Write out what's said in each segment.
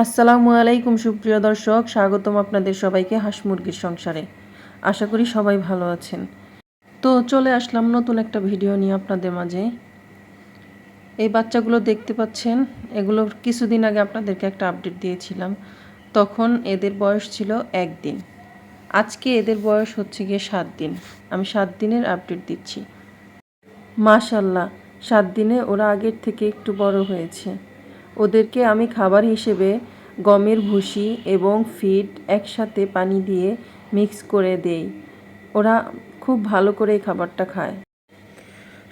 আসসালামু আলাইকুম সুপ্রিয় দর্শক, স্বাগতম আপনাদের সবাইকে হাঁস মুরগির সংসারে। আশা করি সবাই ভালো আছেন। তো চলে আসলাম নতুন একটা ভিডিও নিয়ে আপনাদের মাঝে। এই বাচ্চাগুলো দেখতে পাচ্ছেন, এগুলো কিছুদিন আগে আপনাদেরকে একটা আপডেট দিয়েছিলাম। তখন এদের বয়স ছিল 1 দিন। আজকে এদের বয়স হচ্ছে গিয়ে 7 দিন। আমি 7 দিনের আপডেট দিচ্ছি। মাশাল্লাহ, 7 দিনে ওরা আগের থেকে একটু বড় হয়েছে। ওদেরকে আমি খাবার হিসেবে গমের ভুসি এবং ফিড একসাথে পানি দিয়ে মিক্স করে দেই। ওরা খুব ভালো করে এই খাবারটা খায়।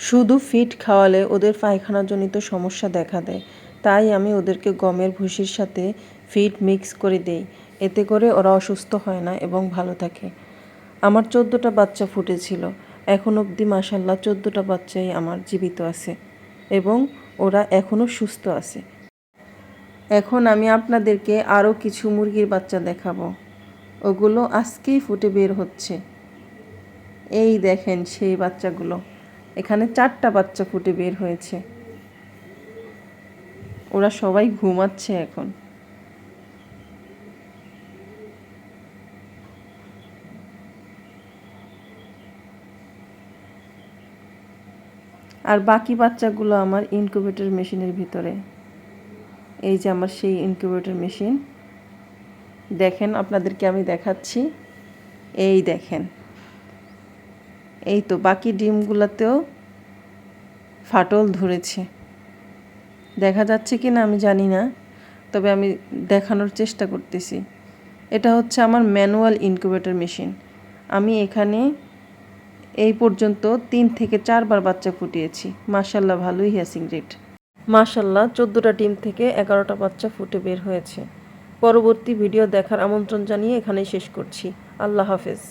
শুধু ফিড খাওয়ালে ওদের পায়খানাজনিত সমস্যা দেখা দেয়, তাই আমি ওদেরকে গমের ভুসির সাথে ফিড মিক্স করে দেই। এতে করে ওরা অসুস্থ হয় না এবং ভালো থাকে। আমার 14টা বাচ্চা ফুটেছিল। এখন অবধি মাশাল্লাহ 14টা বাচ্চাই আমার জীবিত আছে এবং ওরা এখনও সুস্থ আছে। এখন আমি আপনাদেরকে আরও কিছু মুরগির বাচ্চা দেখাবো। ওগুলো আজকেই ফুটে বের হচ্ছে। এই দেখেন সেই বাচ্চাগুলো। এখানে 4টা বাচ্চা ফুটে বের হয়েছে। ওরা সবাই ঘুমাচ্ছে এখন। আর বাকি বাচ্চাগুলো আমার ইনকিউবেটর মেশিনের ভিতরে। এই যে আমার সেই ইনকিউবেটর মেশিন, দেখেন আপনাদেরকে আমি দেখাচ্ছি। এই দেখেন, এই তো বাকি ডিমগুলোতেও ফাটল ধরেছে। দেখা যাচ্ছে কি না আমি জানি না, তবে আমি দেখানোর চেষ্টা করতেছি। এটা হচ্ছে আমার ম্যানুয়াল ইনকিউবেটর মেশিন। আমি এখানে এই পর্যন্ত 3 থেকে 4 বার বাচ্চা ফুটিয়েছি। মাশাল্লাহ ভালোই হ্যাসিং রেট। মাশাল্লাহ 14টা ডিম থেকে 11টা বাচ্চা ফুটে বের হয়েছে। পরবর্তী ভিডিও দেখার আমন্ত্রণ জানিয়ে এখানেই শেষ করছি। আল্লাহ হাফেজ।